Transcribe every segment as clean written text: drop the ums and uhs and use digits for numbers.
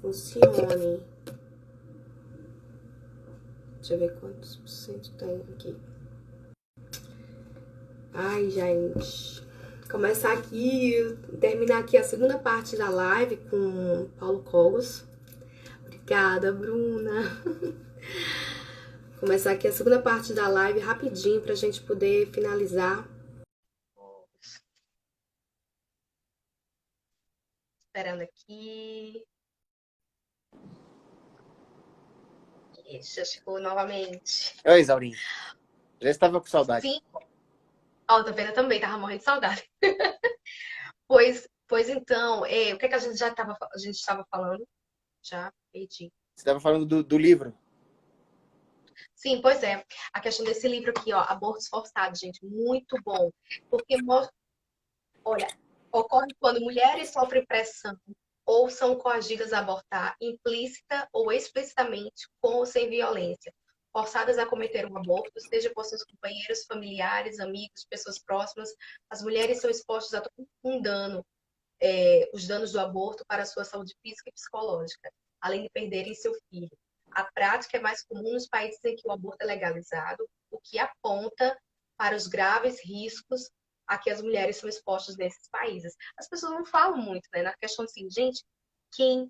funcione. Deixa eu ver quantos por cento tem aqui. Ai, gente. Começar aqui, terminar aqui a segunda parte da live com Paulo Cogos. Obrigada, Bruna. Começar aqui a segunda parte da live rapidinho pra gente poder finalizar. Esperando aqui. Já chegou novamente. Oi, Isaurinho. Já estava com saudade. Sim. Ó, tá vendo? Eu também tava morrendo de saudade. Pois então, o que é que a gente estava falando? Já perdi. Você estava falando do livro. Sim, pois é. A questão desse livro aqui, ó, Abortos Forçados, gente, muito bom. Porque, olha, ocorre quando mulheres sofrem pressão ou são coagidas a abortar, implícita ou explicitamente, com ou sem violência, forçadas a cometer um aborto, seja por seus companheiros, familiares, amigos, pessoas próximas, as mulheres são expostas a todo um dano, os danos do aborto para a sua saúde física e psicológica, além de perderem seu filho. A prática é mais comum nos países em que o aborto é legalizado, o que aponta para os graves riscos a que as mulheres são expostas nesses países. As pessoas não falam muito, né? Na questão assim, gente, quem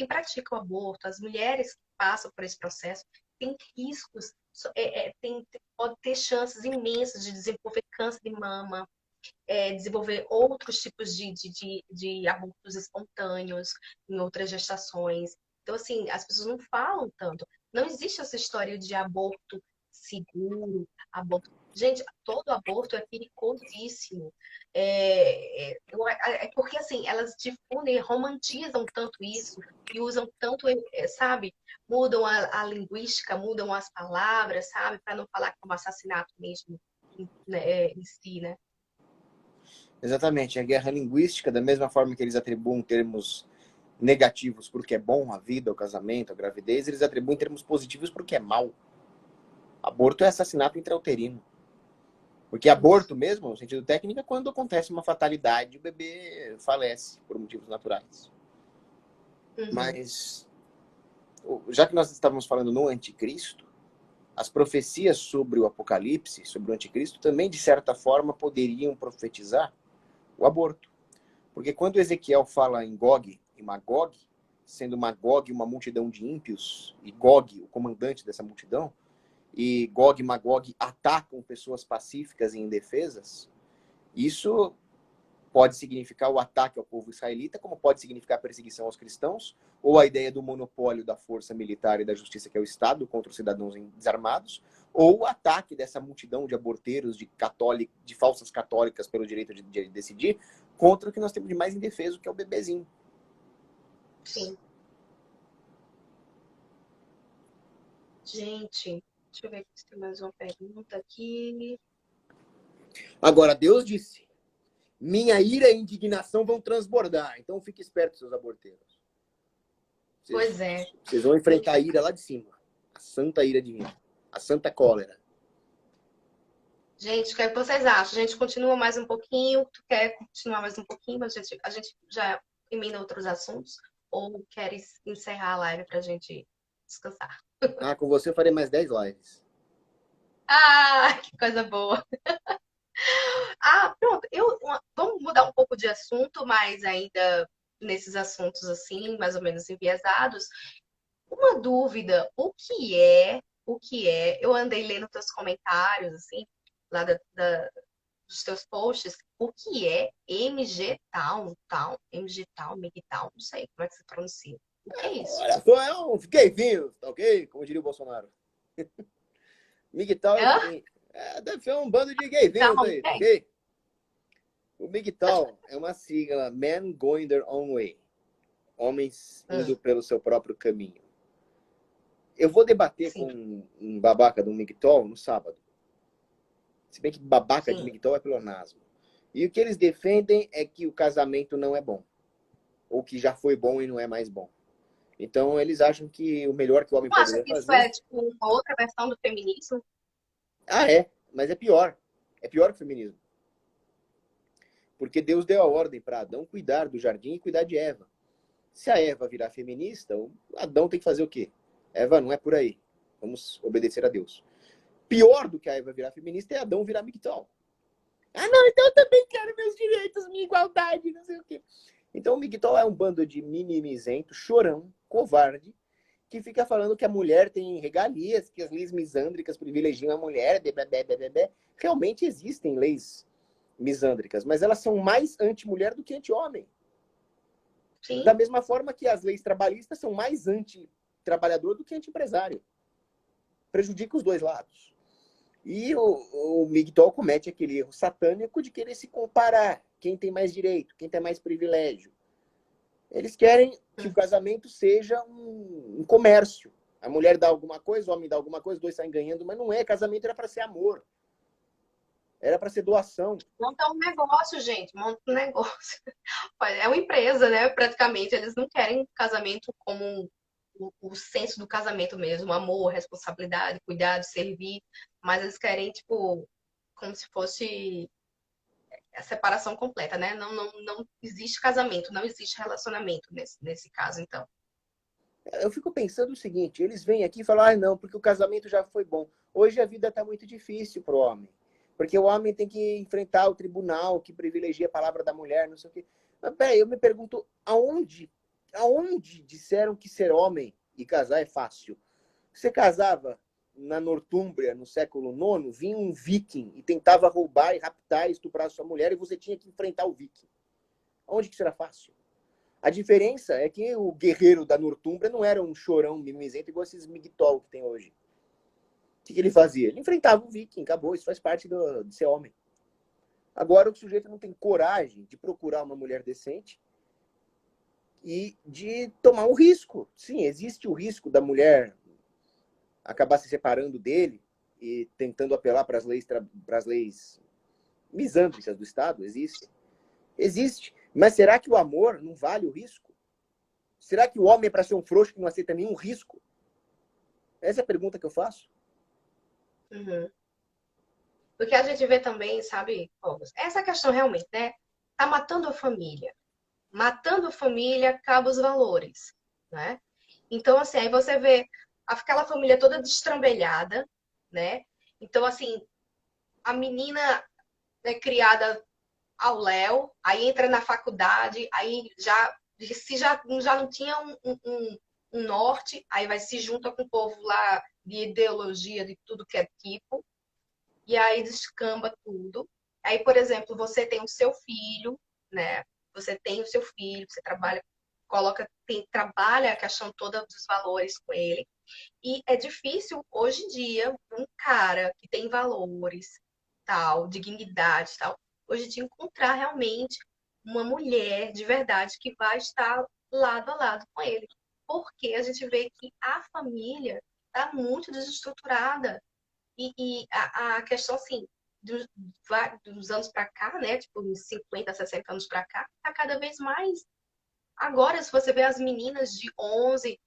pratica o aborto, as mulheres que passam por esse processo, têm riscos, pode ter chances imensas de desenvolver câncer de mama, desenvolver outros tipos de abortos espontâneos em outras gestações. Então, assim, as pessoas não falam tanto. Não existe essa história de aborto seguro, aborto. Gente, todo aborto é perigosíssimo. É porque, assim, elas difundem, romantizam tanto isso e usam tanto, sabe? Mudam a linguística, mudam as palavras, sabe? Para não falar que é um assassinato mesmo, né, em si, né? Exatamente. A guerra linguística, da mesma forma que eles atribuem termos negativos porque é bom, a vida, o casamento, a gravidez, eles atribuem termos positivos porque é mal. Aborto é assassinato intrauterino. Porque aborto mesmo, no sentido técnico, é quando acontece uma fatalidade e o bebê falece por motivos naturais. Uhum. Mas, já que nós estávamos falando no anticristo, as profecias sobre o apocalipse, sobre o anticristo, também, de certa forma, poderiam profetizar o aborto. Porque quando Ezequiel fala em Gog e Magog, sendo Magog uma multidão de ímpios, e Gog o comandante dessa multidão, e Gog e Magog atacam pessoas pacíficas e indefesas, isso pode significar o ataque ao povo israelita, como pode significar perseguição aos cristãos, ou a ideia do monopólio da força militar e da justiça, que é o Estado, contra os cidadãos desarmados, ou o ataque dessa multidão de aborteiros, de falsas católicas pelo direito de decidir, contra o que nós temos de mais indefeso, que é o bebezinho. Sim. Gente, deixa eu ver se tem mais uma pergunta aqui. Agora, Deus disse, minha ira e indignação vão transbordar, então fique esperto, seus aborteiros. Pois é. Vocês vão enfrentar a ira lá de cima. A santa ira divina. A santa cólera. Gente, o que é que vocês acham? A gente continua mais um pouquinho? Tu quer continuar mais um pouquinho? A gente já emenda outros assuntos? Ou queres encerrar a live pra gente descansar? Ah, com você eu farei mais 10 lives. Ah, que coisa boa! Ah, pronto. Vamos mudar um pouco de assunto, mas ainda nesses assuntos assim, mais ou menos enviesados. Uma dúvida, eu andei lendo teus comentários, assim, lá dos teus posts, o que é MGTOW, MGTOW, não sei como é que se pronuncia. O que é isso? Olha, sou eu, fiquei vivo, tá ok? Como diria o Bolsonaro. MGTOW Hã? deve ser um bando de gay Tá vindos bom, aí, tá é. ok? O MGTOW é uma sigla, Men Going Their Own Way. Homens indo pelo seu próprio caminho. Eu vou debater Sim, com um babaca do MGTOW no sábado. Se bem que babaca de sim. MGTOW é pleonasmo. E o que eles defendem é que o casamento não é bom. Ou que já foi bom e não é mais bom. Então, eles acham que o melhor que o homem Não acha poderia que isso fazer... é, tipo, uma outra versão do feminismo? Ah, é. Mas é pior. É pior que o feminismo. Porque Deus deu a ordem para Adão cuidar do jardim e cuidar de Eva. Se a Eva virar feminista, o Adão tem que fazer o quê? Eva, não é por aí. Vamos obedecer a Deus. Pior do que a Eva virar feminista é Adão virar migtol. Ah, não, então eu também quero meus direitos, minha igualdade, não sei o quê. Então o migtol é um bando de mimimizento, chorão, covarde, que fica falando que a mulher tem regalias, que as leis misândricas privilegiam a mulher, bebê. Realmente existem leis misândricas, mas elas são mais anti-mulher do que anti-homem. Da mesma forma que as leis trabalhistas são mais anti-trabalhador do que anti-empresário. Prejudica os dois lados. E o migtol comete aquele erro satânico de querer se comparar. Quem tem mais direito, quem tem mais privilégio. Eles querem que o casamento seja um comércio. A mulher dá alguma coisa, o homem dá alguma coisa, os dois saem ganhando, mas não é. Casamento era para ser amor. Era para ser doação. Monta um negócio, gente. Monta um negócio. É uma empresa, né? Praticamente. Eles não querem casamento como o senso do casamento mesmo. Amor, responsabilidade, cuidado, servir. Mas eles querem, tipo, como se fosse a separação completa, né? Não existe casamento, não existe relacionamento nesse caso, então. Eu fico pensando o seguinte, eles vêm aqui e falam, ah, não, porque o casamento já foi bom. Hoje a vida está muito difícil para o homem. Porque o homem tem que enfrentar o tribunal que privilegia a palavra da mulher, não sei o quê. Mas peraí, eu me pergunto, aonde disseram que ser homem e casar é fácil? Você casava na Nortúmbria, no século IX, vinha um viking e tentava roubar e raptar e estuprar sua mulher e você tinha que enfrentar o viking. Onde que isso era fácil? A diferença é que o guerreiro da Nortúmbria não era um chorão mimizento igual esses migtol que tem hoje. O que ele fazia? Ele enfrentava o viking, acabou, isso faz parte de ser homem. Agora o sujeito não tem coragem de procurar uma mulher decente e de tomar um risco. Sim, existe o risco da mulher acabar se separando dele e tentando apelar para as leis misândricas do Estado. Existe. Mas será que o amor não vale o risco? Será que o homem é para ser um frouxo que não aceita nenhum risco? Essa é a pergunta que eu faço. Uhum. Porque a gente vê também, sabe, Fogos, essa questão realmente, né? Tá matando a família. Matando a família, acaba os valores, né? Então, assim, aí você vê aquela família toda destrambelhada, né? Então, assim, a menina é criada ao léu, aí entra na faculdade, aí já não tinha um norte, aí vai se junta com o povo lá de ideologia, de tudo que é tipo, e aí descamba tudo. Aí, por exemplo, você tem o seu filho, né? Você tem o seu filho, você trabalha, trabalha a questão toda dos valores com ele. E é difícil hoje em dia um cara que tem valores, tal, dignidade, tal, hoje em dia encontrar realmente uma mulher de verdade que vai estar lado a lado com ele. Porque a gente vê que a família está muito desestruturada. E a questão, assim, dos anos para cá, né? Tipo, uns 50, 60 anos para cá, tá cada vez mais. Agora, se você vê as meninas de 11,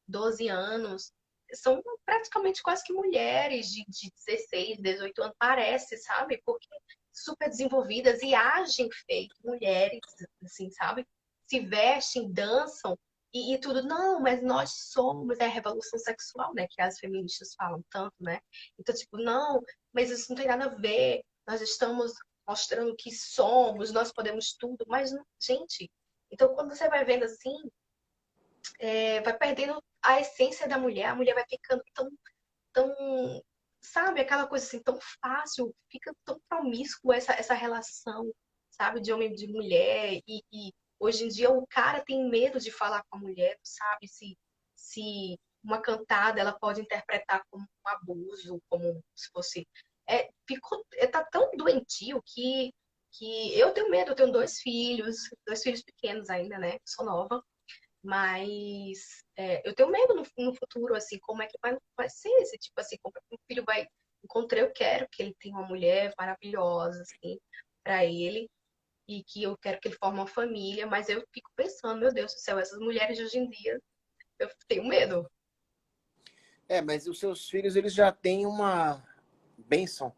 12 anos, são praticamente quase que mulheres de 16, 18 anos, parece, sabe? Porque super desenvolvidas e agem feito mulheres, assim, sabe? Se vestem, dançam e tudo. Não, mas nós somos a revolução sexual, né? Que as feministas falam tanto, né? Então, tipo, não, mas isso não tem nada a ver. Nós estamos mostrando que somos, nós podemos tudo, mas, gente, então quando você vai vendo assim, vai perdendo a essência da mulher, a mulher vai ficando tão, sabe, aquela coisa assim, tão fácil, fica tão promíscuo essa relação, sabe, de homem e de mulher, e hoje em dia o cara tem medo de falar com a mulher, sabe, se uma cantada ela pode interpretar como um abuso, como se fosse. Tá tão doentio que eu tenho medo, eu tenho dois filhos pequenos ainda, né? Sou nova. Mas eu tenho medo no futuro, assim, como é que vai ser esse tipo assim, como é que o filho vai. Encontrei, eu quero que ele tenha uma mulher maravilhosa, assim, para ele, e que eu quero que ele forme uma família, mas eu fico pensando, meu Deus do céu, essas mulheres de hoje em dia, eu tenho medo. Mas os seus filhos, eles já têm uma bênção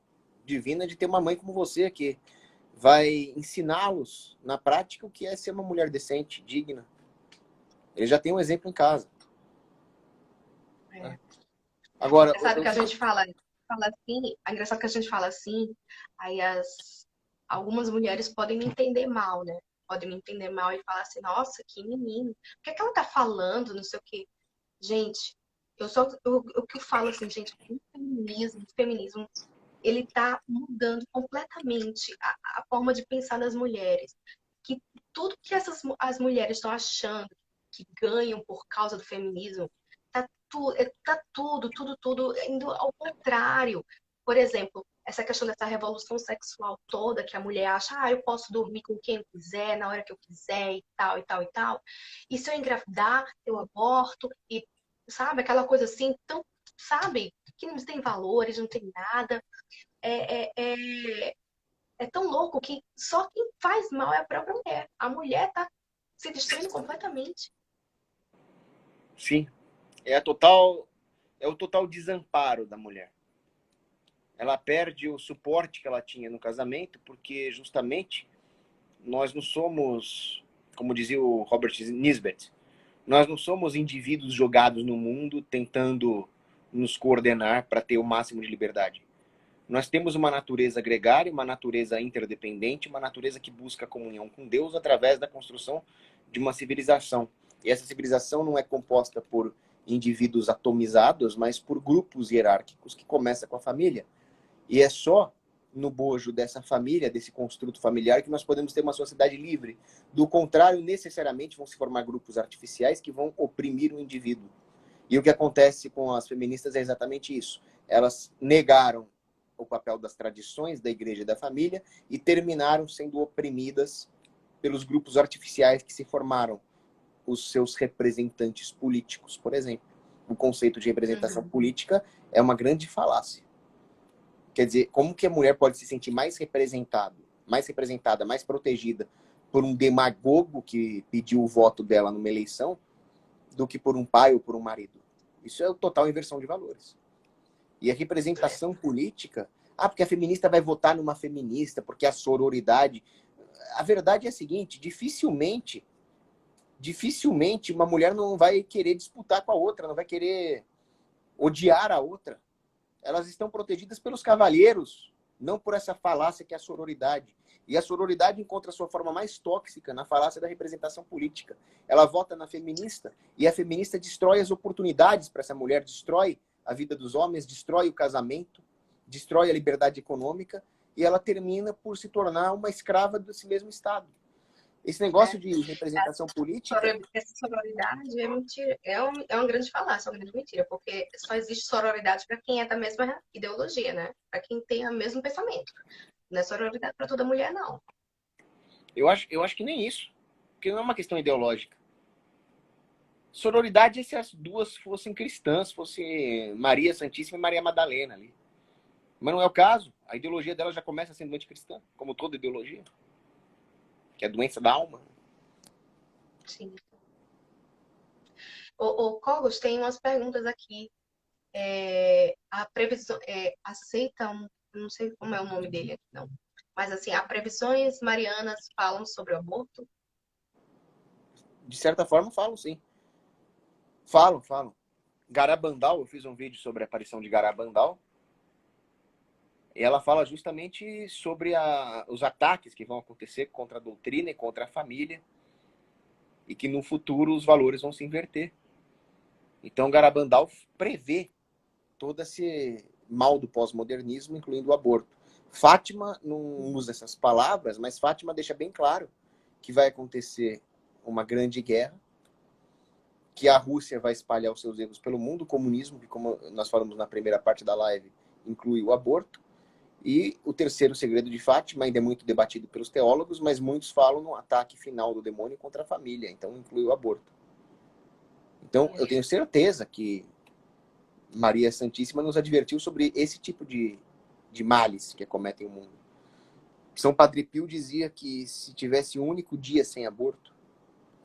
divina de ter uma mãe como você, que vai ensiná-los na prática o que é ser uma mulher decente, digna. Ele já tem um exemplo em casa. Né? É. Agora, Engraçado que a gente fala assim, é engraçado que a gente fala assim, aí algumas mulheres podem me entender mal, né? Podem me entender mal e falar assim, nossa, que menino, o que é que ela tá falando, não sei o quê. Gente, eu que falo assim, gente, o feminismo, ele tá mudando completamente a forma de pensar das mulheres. Que tudo que as mulheres estão achando que ganham por causa do feminismo, tá tudo indo ao contrário. Por exemplo, essa questão dessa revolução sexual toda, que a mulher acha, eu posso dormir com quem eu quiser, na hora que eu quiser, e tal, e tal, e tal. E se eu engravidar, eu aborto, e sabe, aquela coisa assim, tão, sabe, que não tem valores, não tem nada. É, é, é, é tão louco que só quem faz mal é a própria mulher. A mulher tá se destruindo completamente. sim, é o total desamparo da mulher. Ela perde o suporte que ela tinha no casamento, porque justamente nós não somos, como dizia o Robert Nisbet, nós não somos indivíduos jogados no mundo tentando nos coordenar para ter o máximo de liberdade. Nós temos uma natureza gregária, uma natureza interdependente, uma natureza que busca comunhão com Deus através da construção de uma civilização. E essa civilização não é composta por indivíduos atomizados, mas por grupos hierárquicos que começa com a família. E é só no bojo dessa família, desse construto familiar, que nós podemos ter uma sociedade livre. Do contrário, necessariamente vão se formar grupos artificiais que vão oprimir o indivíduo. E o que acontece com as feministas é exatamente isso. Elas negaram o papel das tradições da igreja e da família e terminaram sendo oprimidas pelos grupos artificiais que se formaram, os seus representantes políticos, por exemplo. O conceito de representação Uhum. política é uma grande falácia. Quer dizer, como que a mulher pode se sentir mais representada, mais protegida por um demagogo que pediu o voto dela numa eleição do que por um pai ou por um marido? Isso é total inversão de valores. E a representação política, porque a feminista vai votar numa feminista, porque a sororidade. A verdade é a seguinte: dificilmente uma mulher não vai querer disputar com a outra, não vai querer odiar a outra. Elas estão protegidas pelos cavalheiros, não por essa falácia que é a sororidade. E a sororidade encontra a sua forma mais tóxica na falácia da representação política. Ela vota na feminista e a feminista destrói as oportunidades para essa mulher, destrói a vida dos homens, destrói o casamento, destrói a liberdade econômica e ela termina por se tornar uma escrava desse mesmo Estado. Esse negócio de representação política. Essa sororidade é mentira, é uma grande falácia, uma grande mentira, porque só existe sororidade para quem é da mesma ideologia, né? Para quem tem o mesmo pensamento. Não é sororidade para toda mulher, não. Eu acho que nem isso, porque não é uma questão ideológica. Sororidade é se as duas fossem cristãs, fosse Maria Santíssima e Maria Madalena ali. Mas não é o caso. A ideologia dela já começa sendo anticristã, como toda ideologia, que é a doença da alma. Sim. O Cogos, tem umas perguntas aqui. A previsão aceitam, não sei como é o nome dele aqui, não. Mas assim, as previsões marianas falam sobre o aborto? De certa forma, falam sim. Falam. Garabandal, eu fiz um vídeo sobre a aparição de Garabandal. E ela fala justamente sobre os ataques que vão acontecer contra a doutrina e contra a família. E que no futuro os valores vão se inverter. Então, Garabandal prevê todo esse mal do pós-modernismo, incluindo o aborto. Fátima não usa essas palavras, mas Fátima deixa bem claro que vai acontecer uma grande guerra, que a Rússia vai espalhar os seus erros pelo mundo, o comunismo, que como nós falamos na primeira parte da live, inclui o aborto, e o terceiro segredo de Fátima, ainda é muito debatido pelos teólogos, mas muitos falam no ataque final do demônio contra a família, então inclui o aborto. Então, eu tenho certeza que Maria Santíssima nos advertiu sobre esse tipo de males que acometem o mundo. São Padre Pio dizia que se tivesse um único dia sem aborto,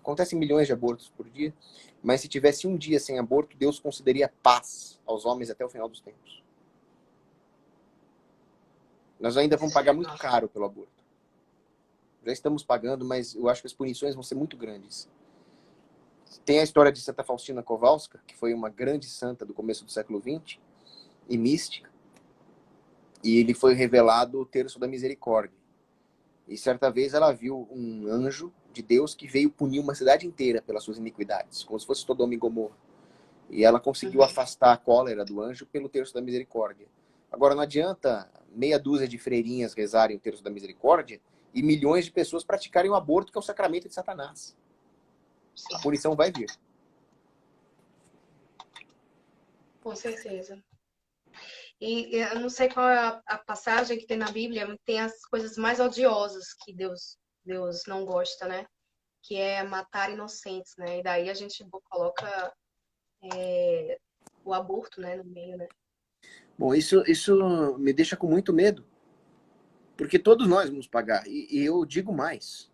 acontecem milhões de abortos por dia, mas se tivesse um dia sem aborto, Deus concederia paz aos homens até o final dos tempos. Nós ainda vamos pagar muito caro pelo aborto. Já estamos pagando, mas eu acho que as punições vão ser muito grandes. Tem a história de Santa Faustina Kowalska, que foi uma grande santa do começo do século XX, e mística, e ele foi revelado o terço da misericórdia. E certa vez ela viu um anjo de Deus que veio punir uma cidade inteira pelas suas iniquidades, como se fosse Sodoma e Gomorra. E ela conseguiu afastar a cólera do anjo pelo terço da misericórdia. Agora, não adianta meia dúzia de freirinhas rezarem o terço da misericórdia e milhões de pessoas praticarem o aborto, que é o sacramento de Satanás. Sim, A punição vai vir. com certeza. E eu não sei qual é a passagem que tem na Bíblia, tem as coisas mais odiosas que Deus não gosta, né? Que é matar inocentes, né? E daí a gente coloca o aborto, né, no meio, né? Bom, isso me deixa com muito medo, porque todos nós vamos pagar. E eu digo mais.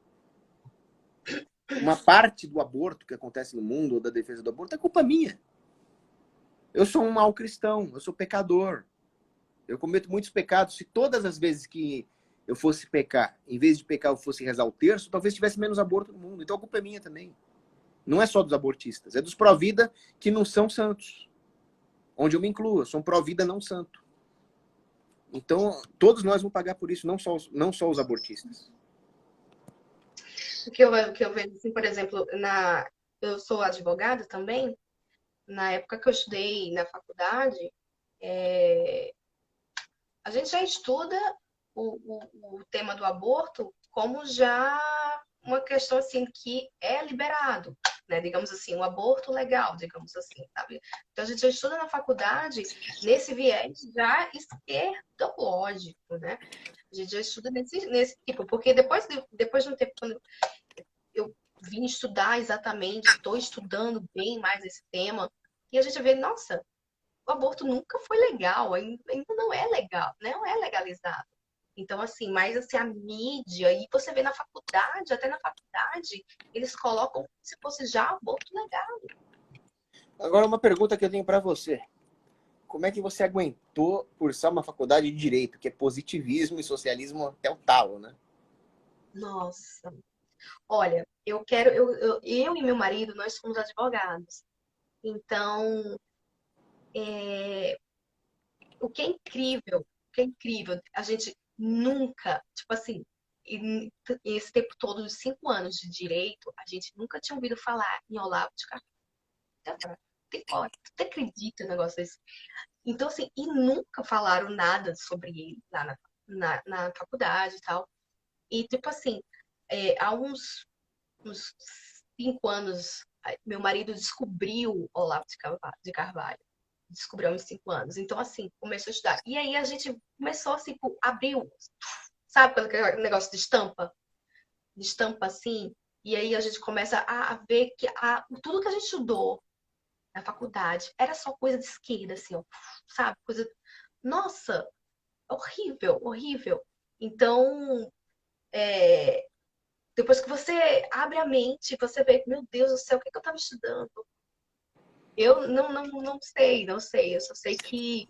Uma parte do aborto que acontece no mundo, ou da defesa do aborto, é culpa minha. Eu sou um mau cristão, eu sou pecador. Eu cometo muitos pecados. Se todas as vezes que eu fosse pecar, em vez de pecar eu fosse rezar o terço, talvez tivesse menos aborto no mundo. Então a culpa é minha também. Não é só dos abortistas, é dos pró-vida que não são santos. Onde eu me incluo, eu sou um pró-vida não santo. Então, todos nós vamos pagar por isso, não só os abortistas. O que eu vejo, assim, por exemplo, eu sou advogada também. Na época que eu estudei na faculdade, a gente já estuda o tema do aborto como já uma questão assim que é liberado, né? Digamos assim, um aborto legal, digamos assim, sabe? Então a gente já estuda na faculdade nesse viés já esquerdológico, né? A gente já estuda nesse tipo, porque depois de um tempo, quando eu vim estudar exatamente, estou estudando bem mais esse tema, e a gente vê, nossa, o aborto nunca foi legal, ainda não é legal, né? Não é legalizado. Então, assim, mais assim, a mídia, e você vê na faculdade, até na faculdade, eles colocam como se fosse já aborto legal. Agora, uma pergunta que eu tenho para você. Como é que você aguentou cursar uma faculdade de Direito, que é positivismo e socialismo até o talo, né? Nossa, olha, eu e meu marido, nós somos advogados. Então, o que é incrível, a gente nunca, tipo assim, esse tempo todo, os 5 anos de direito, a gente nunca tinha ouvido falar em Olavo de Carvalho. Tu acredita no negócio desse? Então, assim, e nunca falaram nada sobre ele lá na faculdade e tal. E, tipo assim, há uns 5 anos, meu marido descobriu Olavo de Carvalho. Descobriu há uns 5 anos. Então, assim, começou a estudar. E aí a gente começou, assim, abriu, sabe quando aquele negócio de estampa? De estampa, assim. E aí a gente começa a ver que tudo que a gente estudou na faculdade era só coisa de esquerda, assim, ó, sabe? Coisa. Nossa, horrível, horrível. Então, depois que você abre a mente, você vê, meu Deus do céu, o que que eu estava estudando? Eu não sei, não sei. Eu só sei que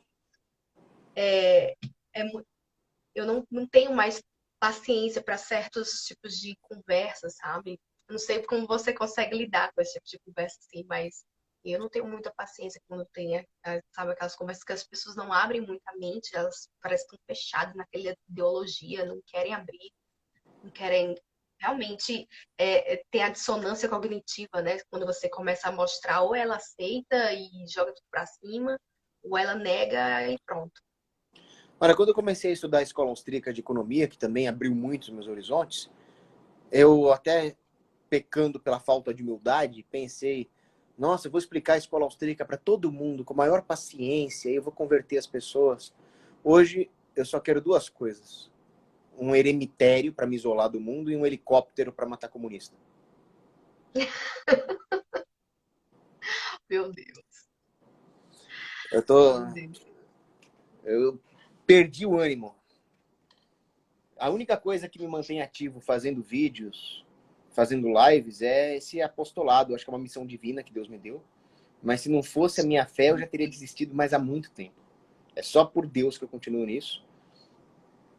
eu não tenho mais paciência para certos tipos de conversa, sabe? Eu não sei como você consegue lidar com esse tipo de conversa assim, mas eu não tenho muita paciência quando tem, sabe, aquelas conversas que as pessoas não abrem muita mente, elas parecem que estão fechadas naquela ideologia, não querem abrir, não querem realmente ter a dissonância cognitiva, né? Quando você começa a mostrar, ou ela aceita e joga tudo para cima, ou ela nega e pronto. Olha, quando eu comecei a estudar a escola austríaca de economia, que também abriu muito os meus horizontes, eu até pecando pela falta de humildade, pensei, nossa, eu vou explicar a escola austríaca para todo mundo com a maior paciência, e eu vou converter as pessoas. Hoje, eu só quero duas coisas. Um eremitério para me isolar do mundo e um helicóptero para matar comunista. Meu Deus, Eu tô... meu Deus. Eu perdi o ânimo. A única coisa que me mantém ativo fazendo vídeos, fazendo lives, é esse apostolado. Acho que é uma missão divina que Deus me deu. Mas se não fosse a minha fé, eu já teria desistido, mas há muito tempo. É só por Deus que eu continuo nisso.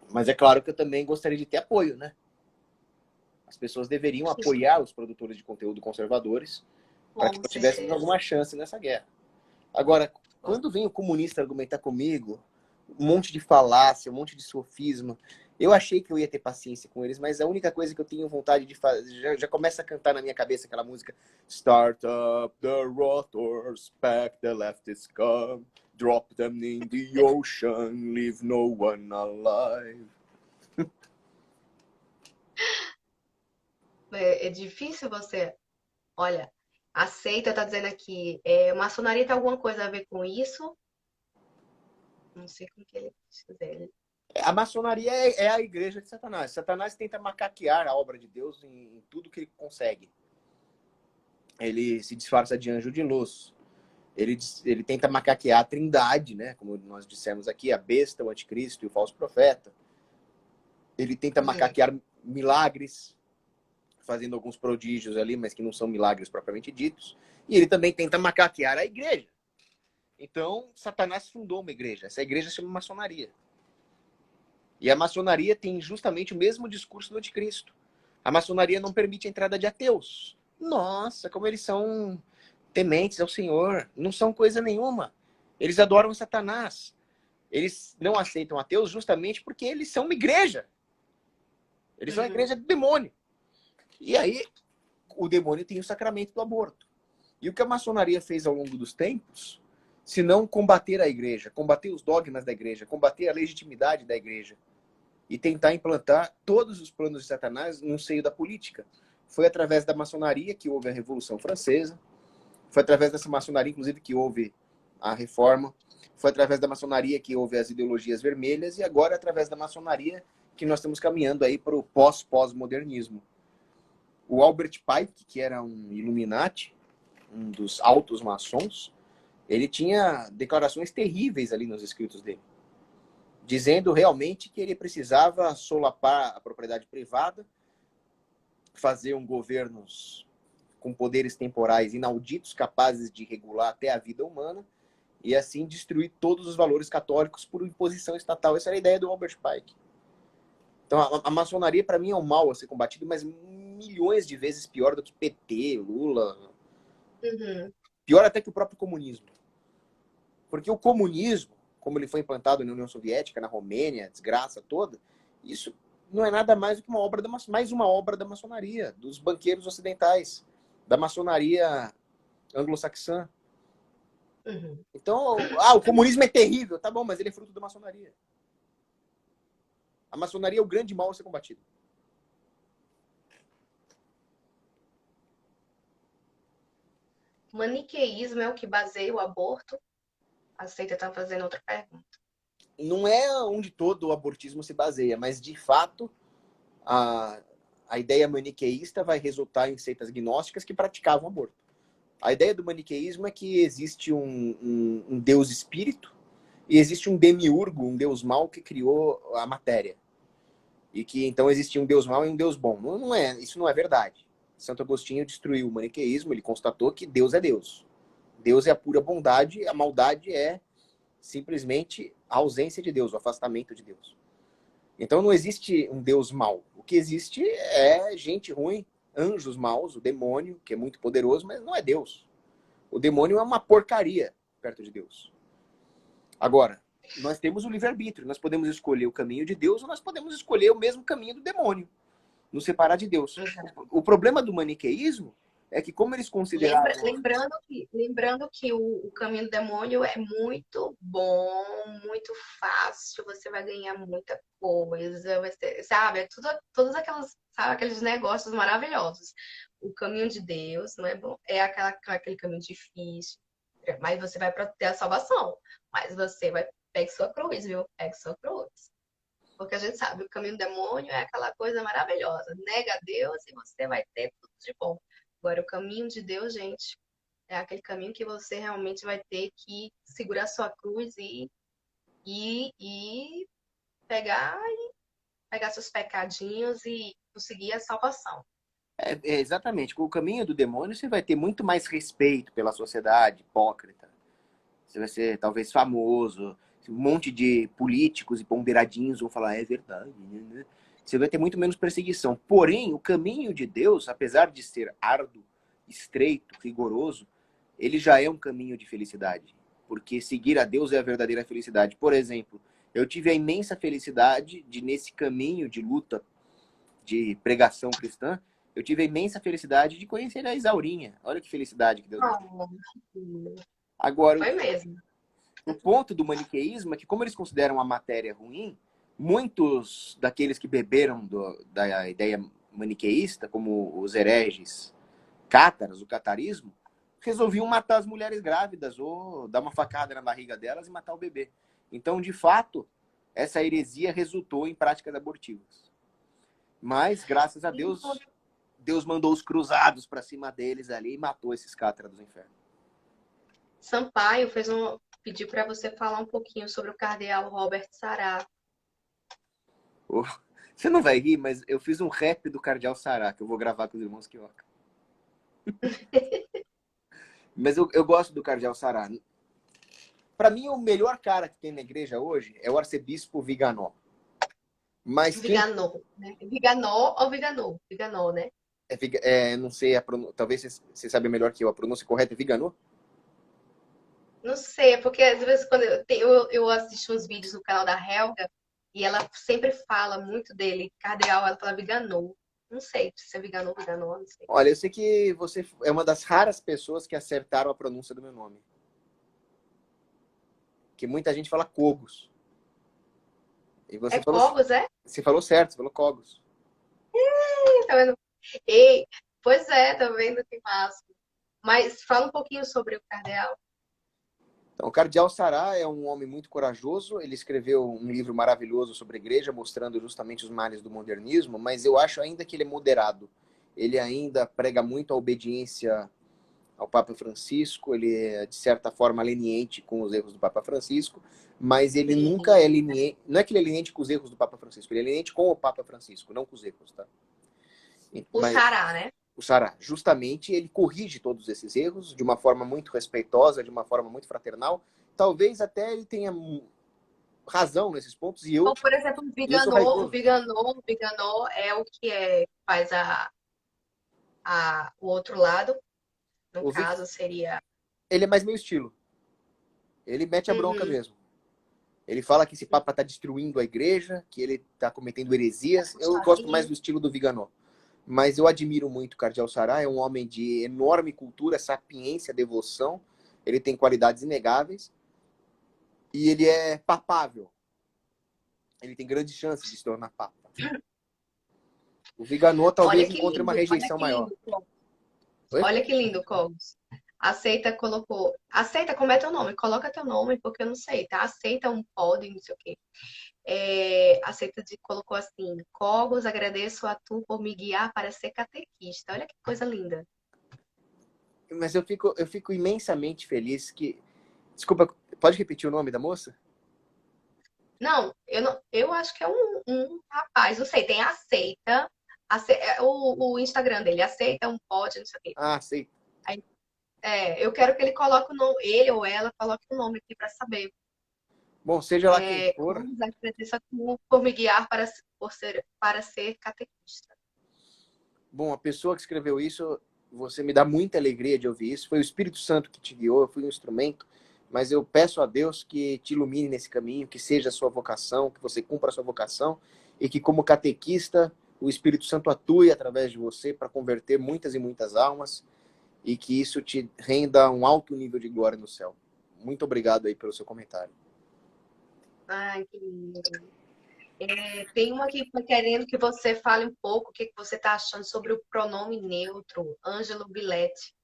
Mas é claro que eu também gostaria de ter apoio, né? As pessoas deveriam Sim, apoiar os produtores de conteúdo conservadores para que Com nós tivéssemos certeza. alguma chance nessa guerra. Agora, quando vem o comunista argumentar comigo, um monte de falácia, um monte de sofisma, eu achei que eu ia ter paciência com eles, mas a única coisa que eu tenho vontade de fazer, já começa a cantar na minha cabeça aquela música Start up the rotors, pack the leftists come, drop them in the ocean, leave no one alive. É difícil você. Olha, a seita tá dizendo aqui, maçonaria tem alguma coisa a ver com isso? Não sei como que ele quis dizer. A maçonaria é a igreja de Satanás. Satanás tenta macaquear a obra de Deus em tudo que ele consegue. Ele se disfarça de anjo de luz. Ele tenta macaquear a trindade, né? Como nós dissemos aqui, a besta, o anticristo e o falso profeta. Ele tenta Uhum. macaquear milagres, fazendo alguns prodígios ali, mas que não são milagres propriamente ditos. E ele também tenta macaquear a igreja. Então, Satanás fundou uma igreja. Essa igreja se chama maçonaria. E a maçonaria tem justamente o mesmo discurso do anticristo. A maçonaria não permite a entrada de ateus. Nossa, como eles são tementes ao Senhor. Não são coisa nenhuma. Eles adoram Satanás. Eles não aceitam ateus justamente porque eles são uma igreja. Eles são a igreja do demônio. E aí, o demônio tem o sacramento do aborto. E o que a maçonaria fez ao longo dos tempos, se não combater a igreja, combater os dogmas da igreja, combater a legitimidade da igreja e tentar implantar todos os planos de Satanás no seio da política. Foi através da maçonaria que houve a Revolução Francesa, foi através dessa maçonaria, inclusive, que houve a Reforma, foi através da maçonaria que houve as ideologias vermelhas e agora é através da maçonaria que nós estamos caminhando aí para o pós-pós-modernismo. O Albert Pike, que era um Illuminati, um dos altos maçons, ele tinha declarações terríveis ali nos escritos dele, dizendo realmente que ele precisava solapar a propriedade privada, fazer um governo com poderes temporais inauditos, capazes de regular até a vida humana, e assim destruir todos os valores católicos por imposição estatal. Essa era a ideia do Albert Pike. Então, a maçonaria, para mim, é um mal a ser combatido, mas milhões de vezes pior do que PT, Lula. Uhum. Pior até que o próprio comunismo. Porque o comunismo, como ele foi implantado na União Soviética, na Romênia, a desgraça toda, isso não é nada mais do que mais uma obra da maçonaria, dos banqueiros ocidentais, da maçonaria anglo-saxã. Uhum. Então, o comunismo é terrível, tá bom, mas ele é fruto da maçonaria. A maçonaria é o grande mal a ser combatido. Maniqueísmo é o que baseia o aborto? A seita está fazendo outra pergunta. Não é onde todo o abortismo se baseia, mas de fato a, a ideia maniqueísta vai resultar em seitas gnósticas que praticavam aborto. A ideia do maniqueísmo é que existe um Deus espírito e existe um demiurgo, um Deus mau que criou a matéria. E que então existia um Deus mau e um Deus bom. Não é, isso não é verdade. Santo Agostinho destruiu o maniqueísmo, ele constatou que Deus é Deus. Deus é a pura bondade, a maldade é simplesmente a ausência de Deus, o afastamento de Deus. Então não existe um Deus mau. O que existe é gente ruim, anjos maus, o demônio, que é muito poderoso, mas não é Deus. O demônio é uma porcaria perto de Deus. Agora, nós temos o livre-arbítrio. Nós podemos escolher o caminho de Deus ou nós podemos escolher o mesmo caminho do demônio, nos separar de Deus. Uhum. O problema do maniqueísmo é que como eles consideravam... Lembrando que o caminho do demônio é muito bom, muito fácil, você vai ganhar muita coisa, vai ser, sabe? É tudo, todos aquelas, sabe, aqueles negócios maravilhosos. O caminho de Deus não é bom, é aquele caminho difícil, mas você vai para ter a salvação. Mas você vai, pegue sua cruz, viu? Pegue sua cruz. Porque a gente sabe, o caminho do demônio é aquela coisa maravilhosa. Nega a Deus e você vai ter tudo de bom. Agora, o caminho de Deus, gente, é aquele caminho que você realmente vai ter que segurar sua cruz e pegar, pegar seus pecadinhos e conseguir a salvação. exatamente, com o caminho do demônio você vai ter muito mais respeito pela sociedade hipócrita. Você vai ser talvez famoso, um monte de políticos e ponderadinhos vão falar, é verdade, né? Você vai ter muito menos perseguição. Porém, o caminho de Deus, apesar de ser árduo, estreito, rigoroso, ele já é um caminho de felicidade. Porque seguir a Deus é a verdadeira felicidade. Por exemplo, eu tive a imensa felicidade de, nesse caminho de luta, de pregação cristã, eu tive a imensa felicidade de conhecer a Isaurinha. Olha que felicidade que Deus me deu. Oh, Agora, foi mesmo. o ponto do maniqueísmo é que, como eles consideram a matéria ruim, muitos daqueles que beberam da ideia maniqueísta, como os hereges cátaros, o catarismo, resolviam matar as mulheres grávidas ou dar uma facada na barriga delas e matar o bebê. Então, de fato, essa heresia resultou em práticas abortivas. Mas, graças a Deus, Deus mandou os cruzados para cima deles ali e matou esses cátaros do inferno. Sampaio pediu para você falar um pouquinho sobre o cardeal Robert Sará. Oh, você não vai rir, mas eu fiz um rap do Cardeal Sará, que eu vou gravar com os irmãos Quioca. Mas eu gosto do Cardeal Sará. Para mim, o melhor cara que tem na igreja hoje é o arcebispo Viganò. Mas quem... Viganò, né? Viganò ou Viganò? Viganò, né? não sei, talvez você saiba melhor que eu, a pronúncia correta é Viganò? Não sei, é porque às vezes quando eu assisto uns vídeos no canal da Helga e ela sempre fala muito dele, cardeal, ela fala Viganò. Não sei se é Viganò, Viganò, não sei. Olha, eu sei que você é uma das raras pessoas que acertaram a pronúncia do meu nome. Que muita gente fala Cogos. E você É falou, Cogos, é? você falou certo, você falou Cogos. Tá vendo? Ei, pois é, tá vendo que massa. Mas fala um pouquinho sobre o cardeal. Então, o Cardeal Sará é um homem muito corajoso. Ele escreveu um livro maravilhoso sobre a igreja, mostrando justamente os males do modernismo, mas eu acho ainda que ele é moderado. Ele ainda prega muito a obediência ao Papa Francisco, ele é, de certa forma, leniente com os erros do Papa Francisco, mas ele Sim. nunca é leniente. Não é que ele é leniente com os erros do Papa Francisco, ele é leniente com o Papa Francisco, não com os erros, tá? O Mas Sará, né? o Sará, justamente, ele corrige todos esses erros de uma forma muito respeitosa, de uma forma muito fraternal. Talvez até ele tenha razão nesses pontos, e Ou, por exemplo, eu sou raivoso. O Viganò é o que faz o outro lado. No O Vic, caso, seria. ele é mais meu estilo. Ele mete a bronca Uhum. mesmo. Ele fala que esse Papa está destruindo a igreja, que ele está cometendo heresias. Eu gosto mais do estilo do Viganò. Mas eu admiro muito o Cardeal Sará, é um homem de enorme cultura, sapiência, devoção. Ele tem qualidades inegáveis. E ele é papável. Ele tem grandes chances de se tornar papa. O Viganò talvez encontre uma rejeição maior. Olha que lindo, Cogos. Aceita colocou. Aceita, como é teu nome? Coloca teu nome, porque eu não sei, tá? Aceita um pódio, não sei o quê. Aceita colocou assim: Cogos, agradeço a tu por me guiar para ser catequista. Olha que coisa linda. Mas eu fico imensamente feliz que. Desculpa, pode repetir o nome da moça? Não, eu acho que é um rapaz, não sei, tem o Instagram dele, aceita um pódio, não sei o quê. Ah, sei. Aí, eu quero que ele coloque o nome, ele ou ela coloque o nome aqui para saber. Bom, seja lá quem for. Vamos agradecer por me guiar para ser catequista. Bom, a pessoa que escreveu isso, você me dá muita alegria de ouvir isso. Foi o Espírito Santo que te guiou, eu fui um instrumento. Mas eu peço a Deus que te ilumine nesse caminho, que seja a sua vocação, que você cumpra a sua vocação e que, como catequista, o Espírito Santo atue através de você para converter muitas e muitas almas e que isso te renda um alto nível de glória no céu. Muito obrigado aí pelo seu comentário. Ai, que lindo. Tem uma que foi querendo que você fale um pouco o que você está achando sobre o pronome neutro, Ângelo Biletti.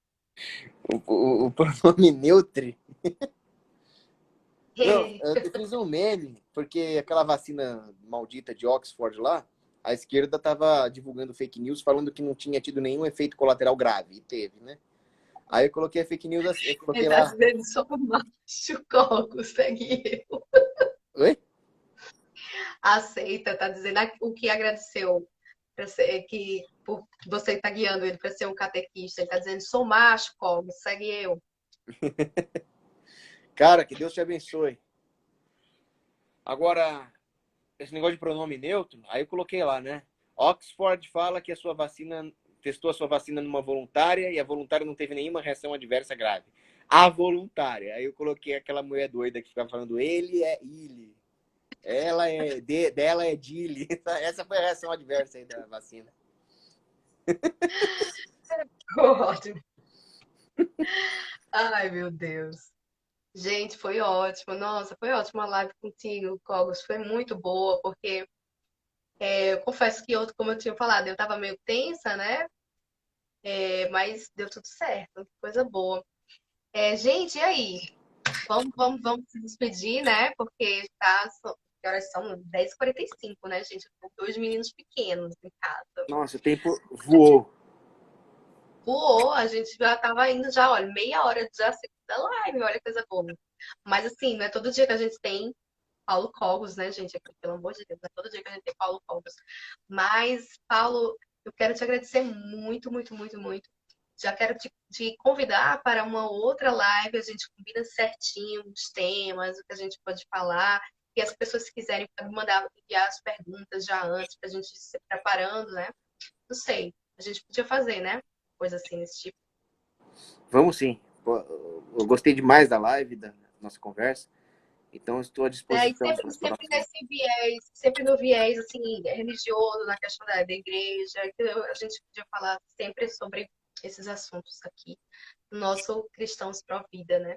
O pronome neutro. Não, eu fiz um meme, porque aquela vacina maldita de Oxford lá, a esquerda estava divulgando fake news falando que não tinha tido nenhum efeito colateral grave. E teve, né? Aí eu coloquei a fake news, eu coloquei lá... Às vezes sou macho, Coco, segue eu. Oi? Aceita, tá dizendo o que agradeceu que você está guiando ele para ser um catequista. Ele está dizendo, sou macho, Cogo, segue eu. Cara, que Deus te abençoe. Agora, esse negócio de pronome neutro, aí eu coloquei lá, né? Oxford fala que a sua vacina testou a sua vacina numa voluntária e a voluntária não teve nenhuma reação adversa grave. A voluntária. Aí eu coloquei aquela mulher doida que ficava falando, ele é Illy. Ela é dela é Dilly. Essa foi a reação adversa aí da vacina. Ótimo. Ai, meu Deus. Gente, foi ótimo. Nossa, foi ótima a live contigo, Cogos. Foi muito boa, porque eu confesso que eu, como eu tinha falado, eu tava meio tensa, né? Mas deu tudo certo. Coisa boa. Gente, e aí? Vamos se despedir, né? Porque que horas são? 10h45, né, gente? Eu tô com 2 meninos pequenos em casa. Nossa, o tempo voou. Voou, a gente já tava indo já, olha, meia hora já da live, olha que coisa boa. Mas assim, não é todo dia que a gente tem Paulo Cogos, né, gente? Aqui, pelo amor de Deus, não é todo dia que a gente tem Paulo Cogos. Mas, Paulo, eu quero te agradecer muito, muito, muito, muito. Já quero te convidar para uma outra live, a gente combina certinho os temas, o que a gente pode falar. E as pessoas, se quiserem, podem mandar enviar as perguntas já antes, para a gente se preparando, né? Não sei, a gente podia fazer, né? Coisa assim, desse tipo. Vamos sim. Eu gostei demais da live, da nossa conversa. Então, estou à E disposição para sempre, as sempre próximas. nesse viés, sempre no viés, assim, religioso, na questão da igreja, que a gente podia falar sempre sobre esses assuntos aqui, no nosso Cristãos Pró Vida, né?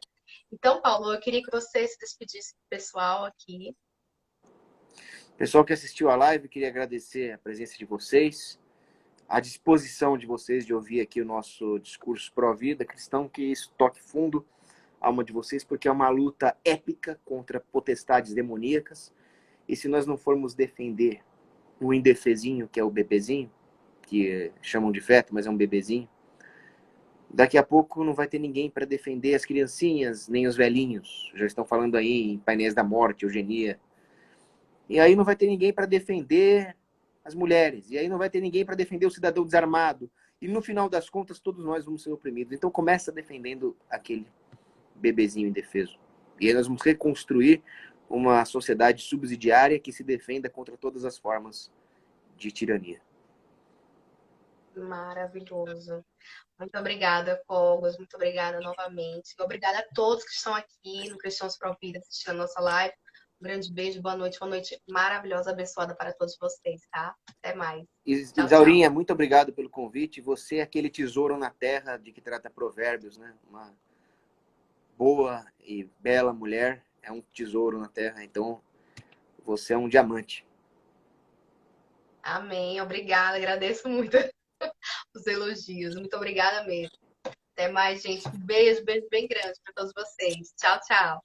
Então, Paulo, eu queria que você se despedisse do pessoal aqui. Pessoal que assistiu a live, queria agradecer a presença de vocês, a disposição de vocês de ouvir aqui o nosso discurso pró-vida cristão, que isso toque fundo a alma de vocês, porque é uma luta épica contra potestades demoníacas. E se nós não formos defender o indefesinho, que é o bebezinho, que chamam de feto, mas é um bebezinho, daqui a pouco não vai ter ninguém para defender as criancinhas, nem os velhinhos. Já estão falando aí em painéis da morte, eugenia. E aí não vai ter ninguém para defender as mulheres. E aí não vai ter ninguém para defender o cidadão desarmado. E no final das contas, todos nós vamos ser oprimidos. Então começa defendendo aquele bebezinho indefeso. E aí nós vamos reconstruir uma sociedade subsidiária que se defenda contra todas as formas de tirania. Maravilhoso. Muito obrigada, Cogos. Muito obrigada novamente. Obrigada a todos que estão aqui no Cristãos Pró Vida assistindo a nossa live. Um grande beijo, boa noite, uma noite maravilhosa, abençoada para todos vocês, tá? Até mais. Tchau, tchau. Isaurinha, muito obrigado pelo convite. Você é aquele tesouro na terra de que trata Provérbios, né? Uma boa e bela mulher é um tesouro na terra. Então, você é um diamante. Amém. Obrigada. Agradeço muito os elogios. Muito obrigada mesmo. Até mais, gente. Um beijo, beijo bem grande para todos vocês. Tchau, tchau.